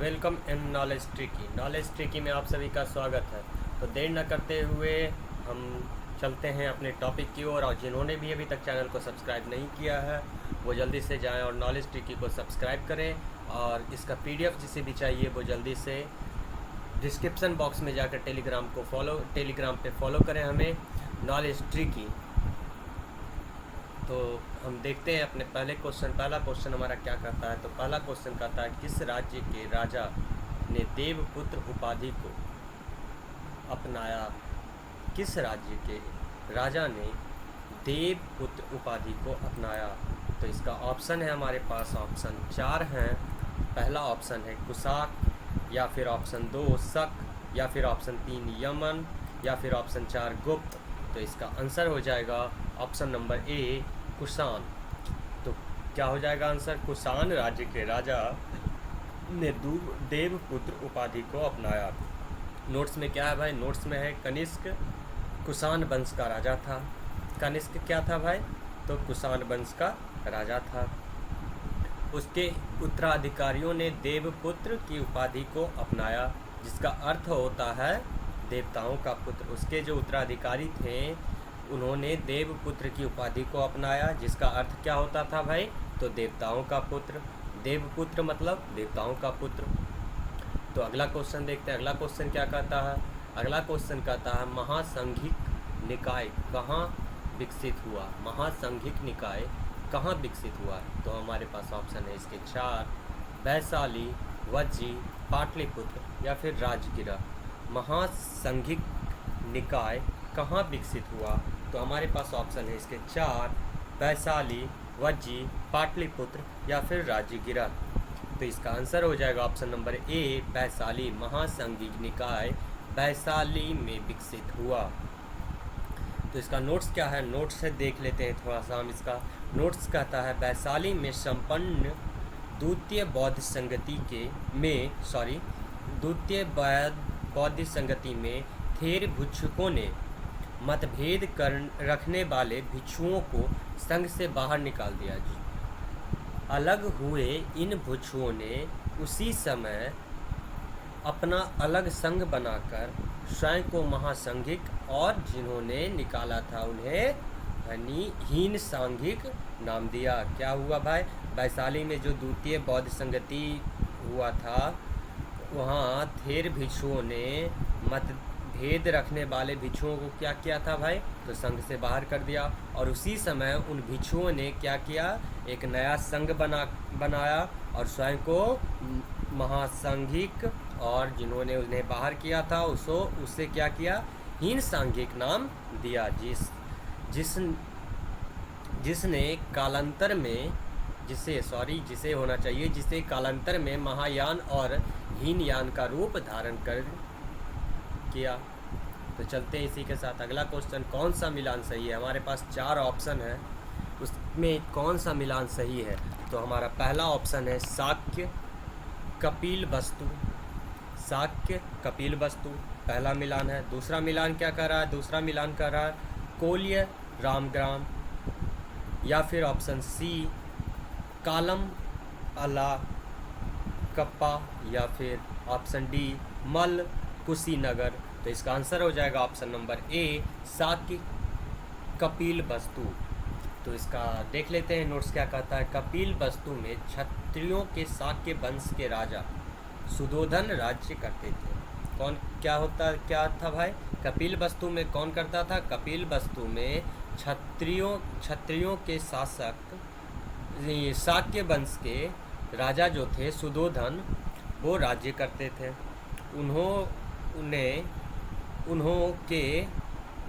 Welcome in knowledge tricky में आप सभी का स्वागत है। तो देर न करते हुए हम चलते हैं अपने टॉपिक की ओर और जिन्होंने भी अभी तक चैनल को सब्सक्राइब नहीं किया है वो जल्दी से जाएं और नॉलेज ट्रिकी को सब्सक्राइब करें। और इसका पीडीएफ जिसे भी चाहिए वो जल्दी से डिस्क्रिप्शन बॉक्स में जाकर टेलीग्राम पे फॉलो करें हमें नॉलेज ट्रिकी। तो हम देखते हैं अपने पहला क्वेश्चन हमारा क्या कहता है। तो पहला क्वेश्चन कहता है किस राज्य के राजा ने देवपुत्र उपाधि को अपनाया। किस राज्य के राजा ने देवपुत्र उपाधि को अपनाया। तो इसका ऑप्शन है हमारे पास ऑप्शन 4 हैं। पहला ऑप्शन है कुशाक, या फिर ऑप्शन 2 शक, या फिर ऑप्शन 3 यमन, या फिर ऑप्शन 4 गुप्त। तो इसका आंसर हो जाएगा ऑप्शन नंबर ए कुषाण। तो क्या हो जाएगा आंसर? कुषाण राज्य के राजा ने देवपुत्र उपाधि को अपनाया। नोट्स में क्या है भाई? नोट्स में है कनिष्क कुषाण वंश का राजा था। कनिष्क क्या था भाई? तो कुषाण वंश का राजा था। उसके उत्तराधिकारियों ने देवपुत्र की उपाधि को अपनाया, जिसका अर्थ होता है देवताओं का पुत्र। उसके जो उत्तराधिकारी थे उन्होंने देवपुत्र की उपाधि को अपनाया, जिसका अर्थ क्या होता था भाई? तो देवताओं का पुत्र। देवपुत्र मतलब देवताओं का पुत्र। तो अगला क्वेश्चन देखते हैं। अगला क्वेश्चन क्या कहता है? अगला क्वेश्चन कहता है महासंघिक निकाय कहाँ विकसित हुआ। महासंघिक निकाय कहाँ विकसित हुआ? तो हमारे पास ऑप्शन है इसके 4 वैशाली, वज्जी, पाटलिपुत्र या फिर राजगिरा। महासंघिक निकाय कहाँ विकसित हुआ? तो हमारे पास ऑप्शन है इसके 4 वैशाली, वज्जी, पाटलिपुत्र या फिर राजगिरा। तो इसका आंसर हो जाएगा option number A Vaishali. Mahasanghika निकाय वैशाली में विकसित हुआ। तो इसका नोट्स क्या है? नोट्स से देख लेते हैं थोड़ा सा हम इसका। नोट्स कहता है वैशाली में संपन्न द्वितीय बौद्ध संगति में थेर भिक्षुकों ने मतभेद रखने वाले भिक्षुओं को संघ से बाहर निकाल दिया। अलग हुए इन भिक्षुओं ने उसी समय अपना अलग संघ बनाकर स्वयं को महासंघिक और जिन्होंने निकाला था उन्हें हीन सांघिक नाम दिया। क्या हुआ भाई? वैशाली में जो द्वितीय बौद्ध संगति हुआ था वहाँ थेर भिक्षुओं ने मतभेद रखने वाले भिक्षुओं को क्या किया था भाई? तो संघ से बाहर कर दिया। और उसी समय उन भिक्षुओं ने क्या किया? एक नया संघ बनाया और स्वयं को महासंघिक और जिन्होंने उन्हें बाहर किया था उससे क्या किया? हीन सांघिक नाम दिया। जिसने कालांतर में जिसे कालांतर में महायान और हीनयान का रूप धारण कर किया। तो चलते हैं इसी के साथ। अगला क्वेश्चन कौन सा मिलान सही है? हमारे पास 4 ऑप्शन है, उसमें कौन सा मिलान सही है? तो हमारा पहला ऑप्शन है शाक्य कपिल वस्तु। शाक्य कपिल वस्तु पहला मिलान है। दूसरा मिलान क्या कर रहा है? दूसरा मिलान कर रहा है कोल्य रामग्राम, या फिर ऑप्शन सी कालम अला कप्पा, या फिर ऑप्शन डी मल कुशीनगर। तो इसका आंसर हो जाएगा option number A Shakya Kapil वस्तु। तो इसका देख लेते हैं नोट्स क्या कहता है। कपिल वस्तु में क्षत्रियों के शाक्य वंश के राजा सुधोधन राज्य करते थे। क्या था भाई? कपिल वस्तु में कौन करता था? कपिल वस्तु में क्षत्रियों के शासक शाक्य वंश के राजा जो थे सुधोधन वो राज्य करते थे।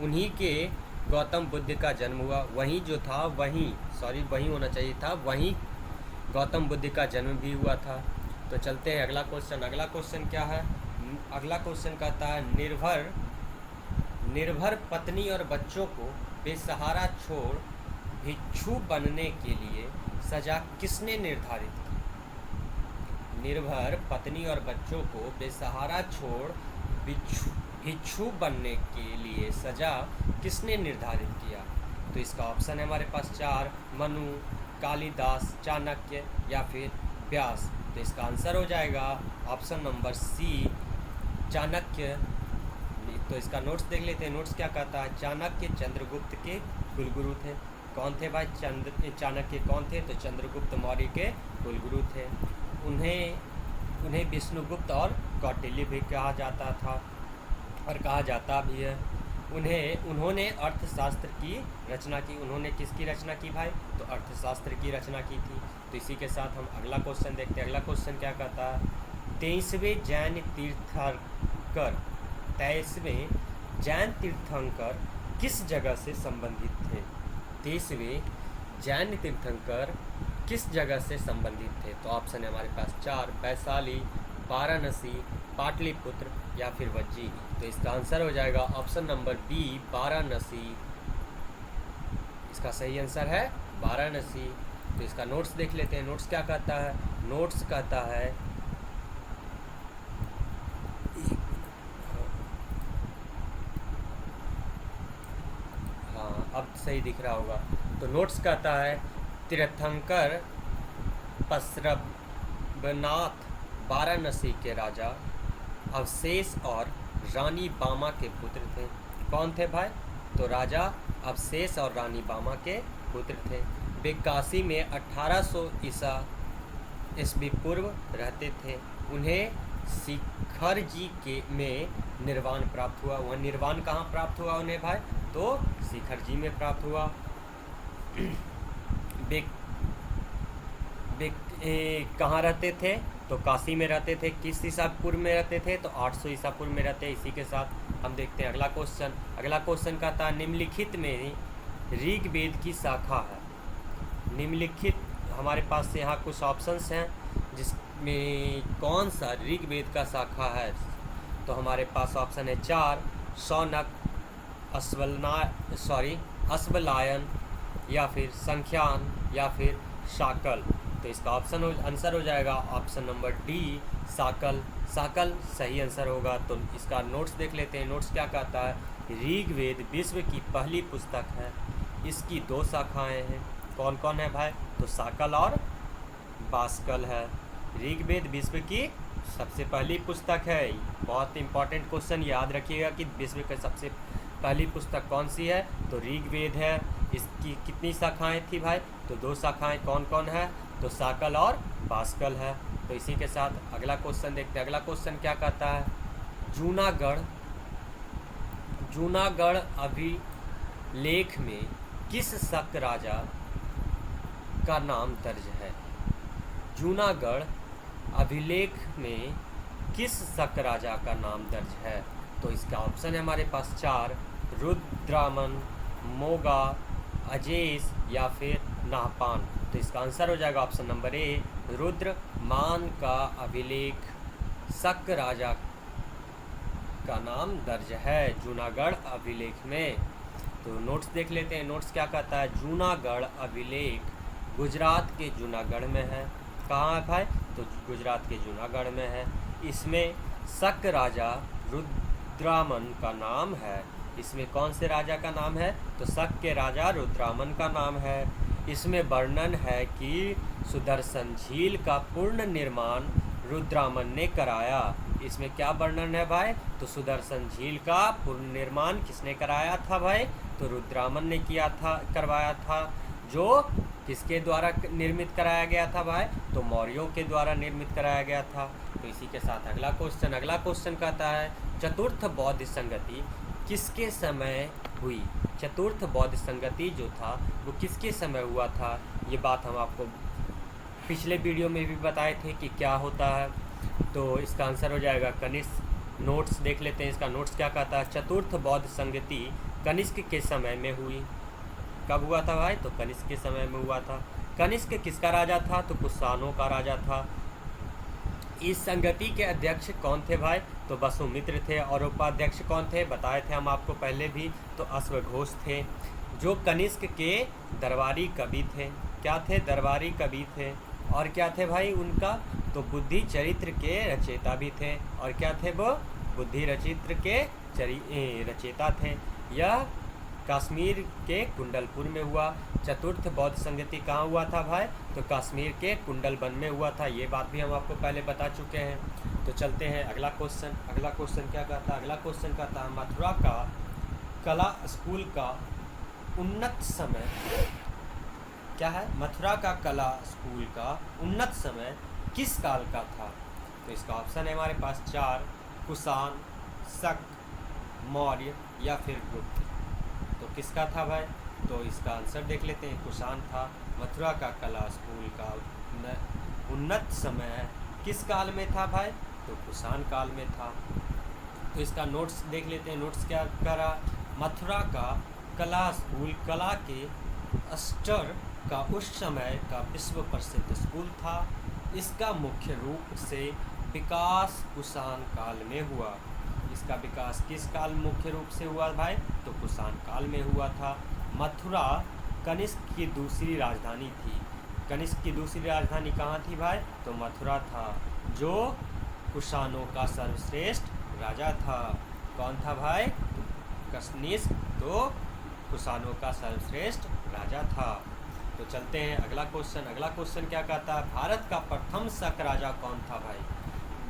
उन्हीं के गौतम बुद्ध का जन्म हुआ। वहीं गौतम बुद्ध का जन्म भी हुआ था। तो चलते हैं अगला क्वेश्चन। अगला क्वेश्चन क्या है? अगला क्वेश्चन कहता है निर्भर पत्नी और बच्चों को बेसहारा छोड़ भिक्षु बनने के लिए सजा किसने निर्धारित की? निर्भर पत्नी और बच्चों को बेसहारा छोड़ भिक्षु बनने के लिए सजा किसने निर्धारित किया? तो इसका ऑप्शन है हमारे पास 4 मनु, कालिदास, चाणक्य या फिर व्यास। तो इसका आंसर हो जाएगा ऑप्शन नंबर सी, चाणक्य। तो इसका नोट्स देख लेते हैं। नोट्स क्या कहता है? चाणक्य चंद्रगुप्त के कुलगुरु थे। कौन थे भाई? चाणक्य कौन थे? तो चंद्रगुप्त मौर्य के कुलगुरु थे। उन्हें विष्णुगुप्त और कौटिल्य भी कहा जाता था और कहा जाता भी है। उन्होंने अर्थशास्त्र की रचना की। उन्होंने किसकी रचना की भाई? तो अर्थशास्त्र की रचना की थी। तो इसी के साथ हम अगला क्वेश्चन देखते हैं। अगला क्वेश्चन क्या कहता है? 23वें जैन तीर्थंकर किस जगह से संबंधित थे? 23वें जैन तीर्थंकर किस जगह से संबंधित थे? तो ऑप्शन है हमारे पास 4, वैशाली, वाराणसी, पाटलिपुत्र या फिर वज्जी। तो इसका आंसर हो जाएगा ऑप्शन नंबर बी, वाराणसी। इसका सही आंसर है वाराणसी। तो इसका नोट्स देख लेते हैं। नोट्स क्या कहता है? नोट्स कहता है, हाँ अब सही दिख रहा होगा। तो नोट्स कहता है तीर्थंकर पशुपतिनाथ वाराणसी के राजा अवशेष और रानी बामा के पुत्र थे। कौन थे भाई? तो राजा अवशेष और रानी बामा के पुत्र थे। वे काशी में 1800 ईस्वी पूर्व रहते थे। उन्हें शिखर जी में निर्वाण प्राप्त हुआ। वह निर्वाण कहाँ प्राप्त हुआ उन्हें भाई? तो शिखर जी में प्राप्त हुआ। वे कहाँ रहते थे? तो काशी में रहते थे। किस ईसा पूर्व में रहते थे? तो 800 ईसा पूर्व में रहते। इसी के साथ हम देखते हैं अगला क्वेश्चन। अगला क्वेश्चन कहता है निम्नलिखित में ऋग्वेद की शाखा है। निम्नलिखित हमारे पास यहाँ कुछ ऑप्शंस हैं जिसमें कौन सा ऋग्वेद का शाखा है? तो हमारे पास ऑप्शन है 4, शौनक, अश्वलायन या फिर संख्यान या फिर शाकल। तो इसका ऑप्शन आंसर हो जाएगा option number D, Shakala. Shakala सही आंसर होगा। तो इसका नोट्स देख लेते हैं। नोट्स क्या कहता है? ऋग्वेद विश्व की पहली पुस्तक है। इसकी 2 शाखाएं हैं। कौन कौन है भाई? तो शाकल और बाष्कल है। ऋग्वेद विश्व की सबसे पहली पुस्तक है। बहुत इंपॉर्टेंट क्वेश्चन, याद रखिएगा कि विश्व की सबसे पहली पुस्तक कौन सी है? तो ऋग्वेद है। इसकी कितनी शाखाएं थी भाई? तो 2 शाखाएं। कौन कौन है? तो शाकल और बाष्कल है। तो इसी के साथ अगला क्वेश्चन देखते हैं। अगला क्वेश्चन क्या कहता है? जूनागढ़ अभिलेख में किस शक राजा का नाम दर्ज है? जूनागढ़ अभिलेख में किस शक राजा का नाम दर्ज है? तो इसका ऑप्शन है हमारे पास 4, रुद्रामन, मोगा, अजेस या फिर नाहपान। तो इसका आंसर हो जाएगा ऑप्शन नंबर ए, रुद्रमान का अभिलेख शक राजा का नाम दर्ज है जूनागढ़ अभिलेख में। तो नोट्स देख लेते हैं। नोट्स क्या कहता है? जूनागढ़ अभिलेख गुजरात के जूनागढ़ में है। कहाँ है भाई? तो गुजरात के जूनागढ़ में है। इसमें शक राजा रुद्रामन का नाम है। इसमें कौन से राजा का नाम है? तो शक के राजा रुद्रामन का नाम है। इसमें वर्णन है कि सुदर्शन झील का पूर्ण निर्माण रुद्रामन ने कराया। इसमें क्या वर्णन है भाई? तो सुदर्शन झील का पूर्ण निर्माण किसने कराया था भाई? तो रुद्रामन ने करवाया था। जो किसके द्वारा निर्मित कराया गया था भाई? तो मौर्यों के द्वारा निर्मित कराया गया था। तो इसी के साथ अगला क्वेश्चन कहता है चतुर्थ बौद्ध संगति किसके समय हुई? चतुर्थ बौद्ध संगति जो था वो किसके समय हुआ था? ये बात हम आपको पिछले वीडियो में भी बताए थे कि क्या होता है। तो इसका आंसर हो जाएगा कनिष्क। नोट्स देख लेते हैं। इसका नोट्स क्या कहता है? चतुर्थ बौद्ध संगति कनिष्क के समय में हुई। कब हुआ था भाई? तो कनिष्क के समय में हुआ था। कनिष्क किसका राजा था? तो कुषाणों का राजा था। इस संगति के अध्यक्ष कौन थे भाई? तो वसुमित्र थे। और उपाध्यक्ष कौन थे? बताए थे हम आपको पहले भी। तो अश्वघोष थे, जो कनिष्क के दरबारी कवि थे। क्या थे? दरबारी कवि थे। और क्या थे भाई उनका? तो बुद्धि चरित्र के रचयिता भी थे। और क्या थे वो? बुद्धि चरित्र के रचयिता थे। यह कश्मीर के कुंडलपुर में हुआ। चतुर्थ बौद्ध संगति कहाँ हुआ था भाई? तो कश्मीर के कुंडलबन में हुआ था। ये बात भी हम आपको पहले बता चुके हैं। तो चलते हैं अगला क्वेश्चन। अगला क्वेश्चन क्या कहता है? अगला क्वेश्चन कहता है मथुरा का कला स्कूल का उन्नत समय क्या है? मथुरा का कला स्कूल का उन्नत समय किस काल का था? तो इसका ऑप्शन है हमारे पास 4, कुषाण, शक, मौर्य या फिर गुप्त। तो किसका था भाई? तो इसका आंसर देख लेते हैं। कुषाण था। मथुरा का कला स्कूल का उन्नत समय किस काल में था भाई? तो कुषाण काल में था। तो इसका नोट्स देख लेते हैं। नोट्स क्या करा? मथुरा का कला स्कूल कला के स्तर का उस समय का विश्व प्रसिद्ध स्कूल था। इसका मुख्य रूप से विकास कुषाण काल में हुआ। इसका विकास किस काल मुख्य रूप से हुआ भाई? तो कुषाण काल में हुआ था। मथुरा कनिष्क की दूसरी राजधानी थी। कनिष्क की दूसरी राजधानी कहाँ थी भाई? तो मथुरा था, जो कुषाणों का सर्वश्रेष्ठ राजा था। कौन था भाई? कनिष्क तो कुषाणों का सर्वश्रेष्ठ राजा था। तो चलते हैं अगला क्वेश्चन। अगला क्वेश्चन क्या कहता है? भारत का प्रथम शक राजा कौन था भाई?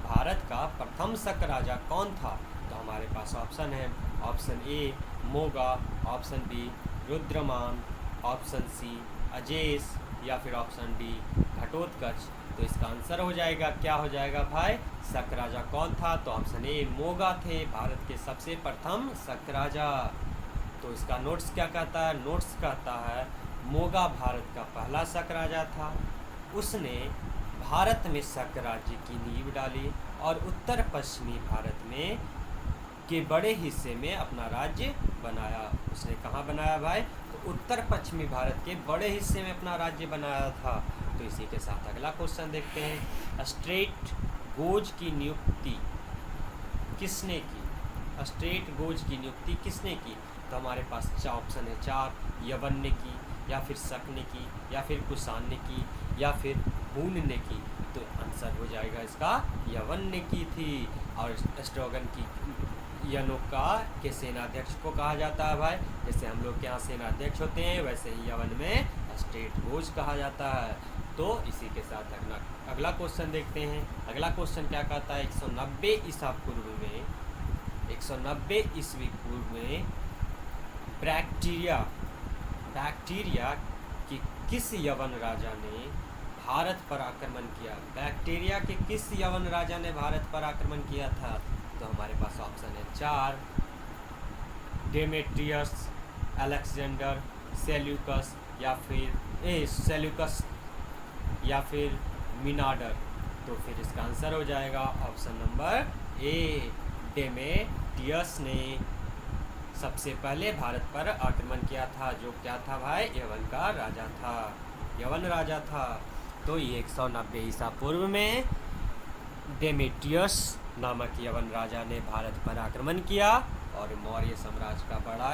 भारत का प्रथम शक राजा कौन था? तो हमारे पास ऑप्शन है। Option A Moga, option B Rudraman, option C अजेस या फिर ऑप्शन डी घटोत्कच। तो इसका आंसर हो जाएगा, क्या हो जाएगा भाई? शक राजा कौन था? तो ऑप्शन ए मोगा थे, भारत के सबसे प्रथम शक राजा। तो इसका नोट्स क्या कहता है? नोट्स कहता है मोगा भारत का पहला शक राजा था। उसने भारत में शक राज्य की नींव डाली और उत्तर पश्चिमी भारत में के बड़े हिस्से में अपना राज्य बनाया। उसने कहाँ बनाया भाई? तो उत्तर पश्चिमी भारत के बड़े हिस्से में अपना राज्य बनाया था। तो इसी के साथ अगला क्वेश्चन देखते हैं। स्ट्रेट गोज की नियुक्ति किसने की? स्ट्रेट गोज की नियुक्ति किसने की? तो हमारे पास ऑप्शन है 4, यवन ने की, या फिर शक ने की, या फिर कुषाण ने की, या फिर हून ने की। तो आंसर हो जाएगा इसका यवन ने की थी। और स्ट्रोगन की यनोका के सेनाध्यक्ष को कहा जाता है भाई। जैसे हम लोग के यहाँ सेनाध्यक्ष होते हैं, वैसे ही यवन में स्ट्रेट गोज कहा जाता है। तो इसी के साथ अगला क्वेश्चन देखते हैं। अगला क्वेश्चन क्या कहता है? 190 ईसा पूर्व में 190 ईस्वी पूर्व में बैक्टीरिया की किस यवन राजा ने भारत पर आक्रमण किया? बैक्टीरिया के किस यवन राजा ने भारत पर आक्रमण किया था? तो हमारे पास ऑप्शन है 4, डेमेट्रियस, अलेक्जेंडर, सेल्यूकस या फिर मिनाडर। तो फिर इसका आंसर हो जाएगा ऑप्शन नंबर ए, डेमेट्रियस ने सबसे पहले भारत पर आक्रमण किया था, जो क्या था भाई? यवन का राजा था, यवन राजा था। तो ये 190 ईसा पूर्व में डेमेट्रियस नामक यवन राजा ने भारत पर आक्रमण किया और मौर्य साम्राज्य का बड़ा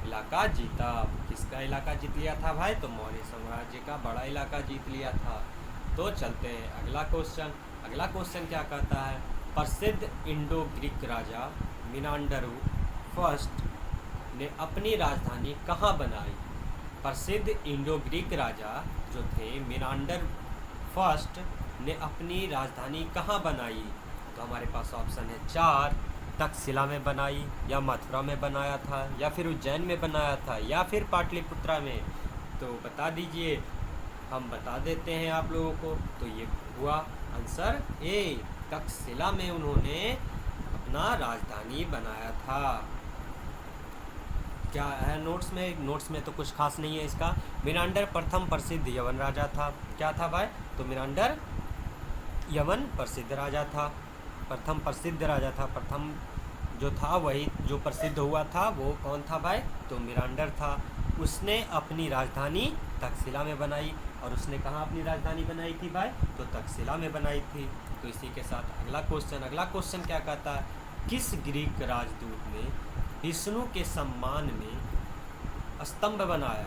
इलाका जीता। किसका इलाका जीत लिया था भाई? तो मौर्य साम्राज्य का बड़ा इलाका जीत लिया था। तो चलते हैं अगला क्वेश्चन। अगला क्वेश्चन क्या कहता है? प्रसिद्ध इंडो ग्रीक राजा मिनांडर फर्स्ट ने अपनी राजधानी कहाँ बनाई? प्रसिद्ध इंडो ग्रीक राजा जो थे मिनांडर फर्स्ट ने अपनी राजधानी कहाँ बनाई? तो हमारे पास ऑप्शन है 4, तक्षशिला में बनाई, या मथुरा में बनाया था, या फिर उज्जैन में बनाया था, या फिर पाटलिपुत्रा में। तो बता दीजिए, हम बता देते हैं आप लोगों को। तो ये हुआ आंसर ए, तक्षशिला में उन्होंने अपना राजधानी बनाया था। क्या है नोट्स में? नोट्स में तो कुछ खास नहीं है इसका। मिनांडर प्रथम प्रसिद्ध यवन राजा था। क्या था भाई? तो मिनांडर यवन प्रसिद्ध राजा था, प्रथम प्रसिद्ध राजा था। प्रथम जो था वही जो प्रसिद्ध हुआ था, वो कौन था भाई? तो मिनांडर था। उसने अपनी राजधानी तक्षशिला में बनाई। और उसने कहाँ अपनी राजधानी बनाई थी भाई? तो तक्षशिला में बनाई थी। तो इसी के साथ अगला क्वेश्चन क्या कहता है? किस ग्रीक राजदूत ने विष्णु के सम्मान में स्तंभ बनाया?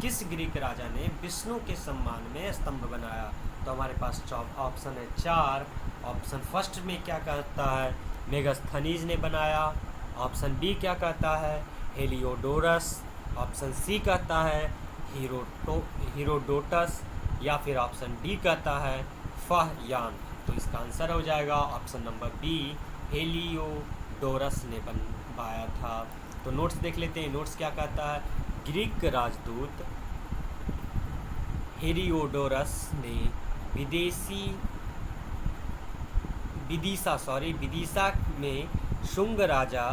किस ग्रीक राजा ने विष्णु के सम्मान में स्तंभ बनाया? तो हमारे पास ऑप्शन है 4। ऑप्शन फर्स्ट में क्या कहता है? मेगास्थनीज ने बनाया। ऑप्शन बी क्या कहता है? हेलियोडोरस, ऑप्शन सी कहता है हीरोडोटस, या फिर ऑप्शन डी कहता है फाहयान। तो इसका आंसर हो जाएगा ऑप्शन नंबर बी, हेलियोडोरस ने बनवाया था। तो नोट्स देख लेते हैं, नोट्स क्या कहता है। ग्रीक राजदूत हेलियोडोरस ने विदिशा में शुंग राजा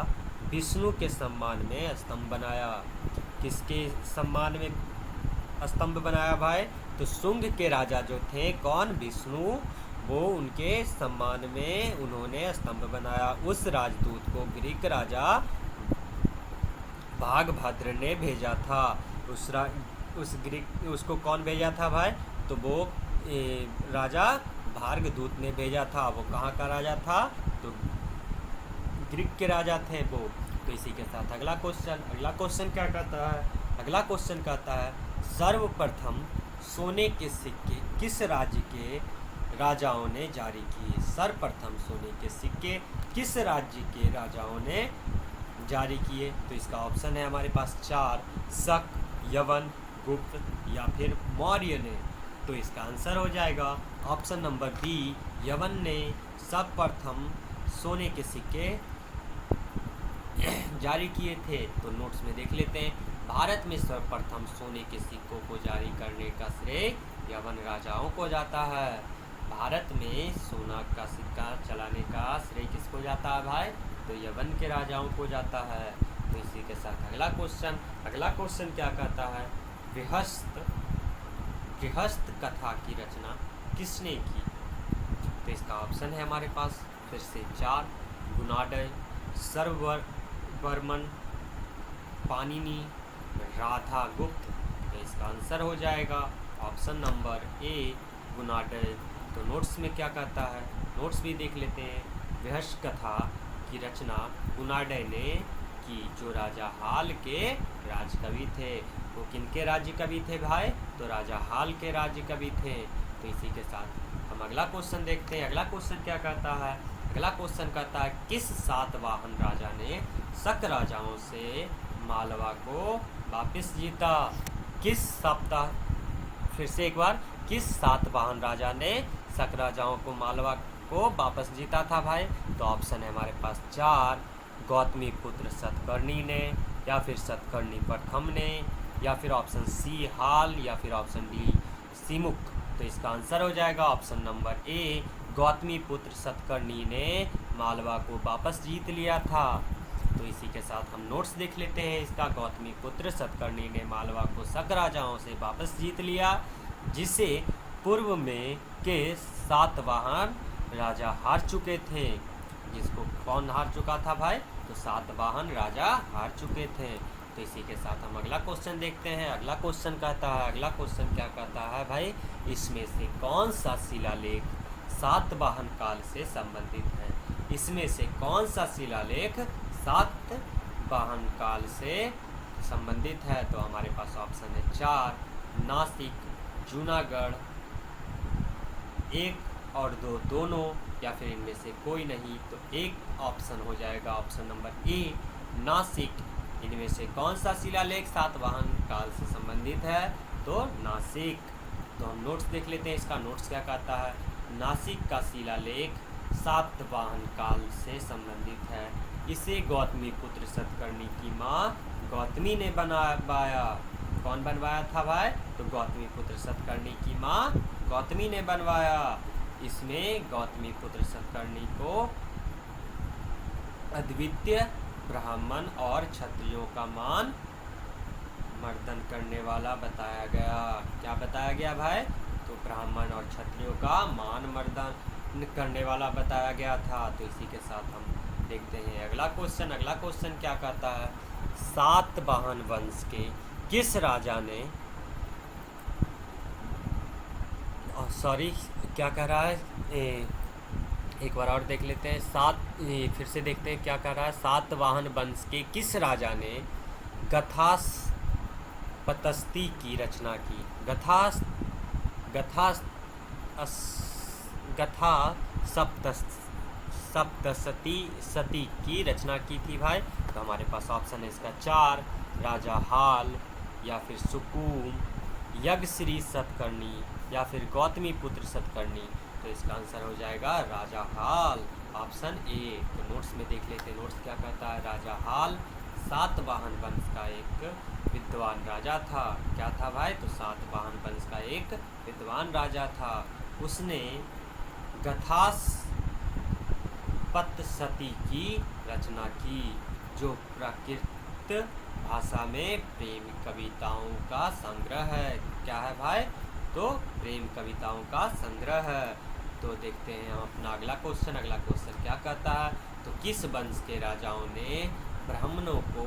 विष्णु के सम्मान में स्तंभ बनाया। किसके सम्मान में स्तंभ बनाया भाई? तो शुंग के राजा जो थे कौन? विष्णु, वो उनके सम्मान में उन्होंने स्तंभ बनाया। उस राजदूत को ग्रीक राजा भागभद्र ने भेजा था। उसको कौन भेजा था भाई? तो वो राजा भार्गदूत ने भेजा था। वो कहाँ का राजा था? तो ग्रीक के राजा थे वो। तो इसी के साथ अगला क्वेश्चन क्या कहता है? अगला क्वेश्चन कहता है सर्वप्रथम सोने के सिक्के किस राज्य के राजाओं ने जारी किए? सर्वप्रथम सोने के सिक्के किस राज्य के राजाओं ने जारी किए? तो इसका ऑप्शन है हमारे पास 4, शक, यवन, गुप्त या फिर मौर्य ने। तो इसका आंसर हो जाएगा ऑप्शन नंबर बी, यवन ने सर्वप्रथम सोने के सिक्के जारी किए थे। तो नोट्स में देख लेते हैं। भारत में सर्वप्रथम सोने के सिक्कों को जारी करने का श्रेय यवन राजाओं को जाता है। भारत में सोना का सिक्का चलाने का श्रेय किसको जाता है भाई? तो यवन के राजाओं को जाता है। तो इसी के साथ अगला क्वेश्चन क्या कहता है? गृहस्थ कथा की रचना किसने की? तो इसका ऑप्शन है हमारे पास फिर से 4, गुणाडय, सर्ववर्मन, पाणिनि, राधा गुप्त। तो इसका आंसर हो जाएगा ऑप्शन नंबर ए, गुणाडय। तो नोट्स में क्या कहता है? नोट्स भी देख लेते हैं। गृहस्थ कथा की रचना गुणाडय ने की, जो राजा हाल के राजकवि थे। वो किनके राज्य कवि थे भाई? तो राजा हाल के राज्य कवि थे। तो इसी के साथ हम अगला क्वेश्चन देखते हैं। अगला क्वेश्चन क्या कहता है? अगला क्वेश्चन कहता है किस सातवाहन राजा ने शक राजाओं से मालवा को वापस जीता? फिर से एक बार, किस सातवाहन राजा ने शक राजाओं को मालवा को वापस जीता था भाई? तो ऑप्शन है हमारे पास 4, गौतमी पुत्र सतकर्णी ने, या फिर सतकर्णी प्रथम ने, या फिर ऑप्शन सी हाल, या फिर ऑप्शन डी सिमुक। तो इसका आंसर हो जाएगा ऑप्शन नंबर ए, गौतमी पुत्र सतकर्णी ने मालवा को वापस जीत लिया था। तो इसी के साथ हम नोट्स देख लेते हैं इसका। गौतमी पुत्र सतकर्णी ने मालवा को शक राजाओं से वापस जीत लिया, जिसे पूर्व में के सातवाहन राजा हार चुके थे। जिसको कौन हार चुका था भाई? तो सातवाहन राजा हार चुके थे। तो इसी के साथ हम अगला क्वेश्चन देखते हैं। अगला क्वेश्चन कहता है, अगला क्वेश्चन क्या कहता है भाई? इसमें से कौन सा शिलालेख सातवाहन काल से संबंधित है? इसमें से कौन सा शिलालेख सातवाहन काल से संबंधित है? तो हमारे पास ऑप्शन है 4, नासिक, जूनागढ़, 1 और 2 दोनों, या फिर इनमें से कोई नहीं। तो एक ऑप्शन हो जाएगा ऑप्शन नंबर ए, नासिक। इनमें से कौन सा शिलालेख सातवाहन काल से संबंधित है? तो नासिक। तो हम नोट्स देख लेते हैं इसका। नोट्स क्या कहता है? नासिक का शिलालेख सातवाहन काल से संबंधित है। इसे गौतमी पुत्र सतकर्णी की माँ गौतमी ने बनवाया। कौन बनवाया था भाई? तो गौतमी पुत्र सतकर्णी की माँ गौतमी ने बनवाया। इसमें गौतमी पुत्र सतकर्णी को अद्वितीय ब्राह्मण और क्षत्रियों का मान मर्दन करने वाला बताया गया। क्या बताया गया भाई? तो ब्राह्मण और क्षत्रियों का मान मर्दन करने वाला बताया गया था। तो इसी के साथ हम देखते हैं अगला क्वेश्चन। अगला क्वेश्चन क्या कहता है? सातवाहन वंश के किस राजा ने क्या कह रहा है? एक बार और देख लेते हैं। फिर से देखते हैं क्या कह रहा है। सातवाहन वंश के किस राजा ने गथासप्तशी की रचना की? सप्तशती सती की रचना की थी भाई? तो हमारे पास ऑप्शन है इसका 4, राजा हाल या फिर सुकूम, यज्ञश्री सतकर्णी या फिर गौतमी पुत्र सतकर्णी। तो इसका आंसर हो जाएगा राजा हाल, ऑप्शन ए। तो नोट्स में देख लेते हैं, नोट्स क्या कहता है। राजा हाल सातवाहन वंश का एक विद्वान राजा था। क्या था भाई? तो सातवाहन वंश का एक विद्वान राजा था। उसने गथास पतसती की रचना की, जो प्राकृत भाषा में प्रेम कविताओं का संग्रह है। क्या है भाई? तो प्रेम कविताओं का संग्रह है। तो देखते हैं हम अपना अगला क्वेश्चन। अगला क्वेश्चन क्या कहता है? तो किस वंश के राजाओं ने ब्राह्मणों को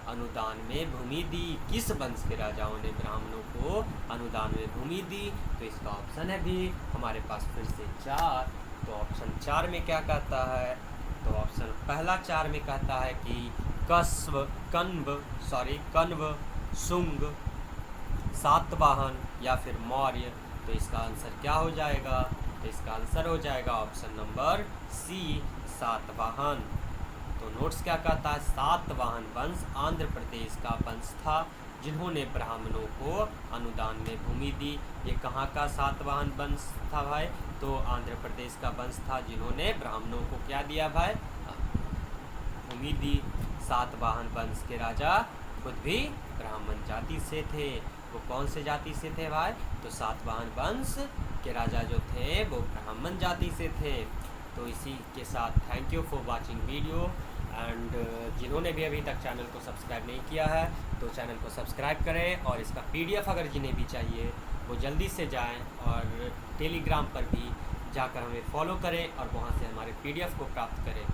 अनुदान में भूमि दी? किस वंश के राजाओं ने ब्राह्मणों को अनुदान में भूमि दी? तो इसका ऑप्शन है भी हमारे पास फिर से 4। तो ऑप्शन 4 में क्या कहता है? तो ऑप्शन पहला 4 में कहता है कि कण्व, शुंग, सातवाहन या फिर मौर्य। तो इसका आंसर क्या हो जाएगा? तो इसका आंसर हो जाएगा ऑप्शन नंबर सी, सातवाहन। तो नोट्स क्या कहता है? सातवाहन वंश आंध्र प्रदेश का वंश था जिन्होंने ब्राह्मणों को अनुदान में भूमि दी। ये कहाँ का सातवाहन वंश था भाई? तो आंध्र प्रदेश का वंश था जिन्होंने ब्राह्मणों को क्या दिया भाई? भूमि दी। सातवाहन वंश के राजा खुद भी ब्राह्मण जाति से थे। वो कौन से जाति से थे भाई? तो सातवाहन वंश के राजा जो थे वो ब्राह्मण जाति से थे। तो इसी के साथ thank you for watching video and जिन्होंने भी अभी तक चैनल को सब्सक्राइब नहीं किया है तो चैनल को सब्सक्राइब करें, और इसका PDF अगर जिन्हें भी चाहिए वो जल्दी से जाएं और टेलीग्राम पर भी जाकर हमें फॉलो करें और वहाँ से हमारे PDF को प्राप्त करें।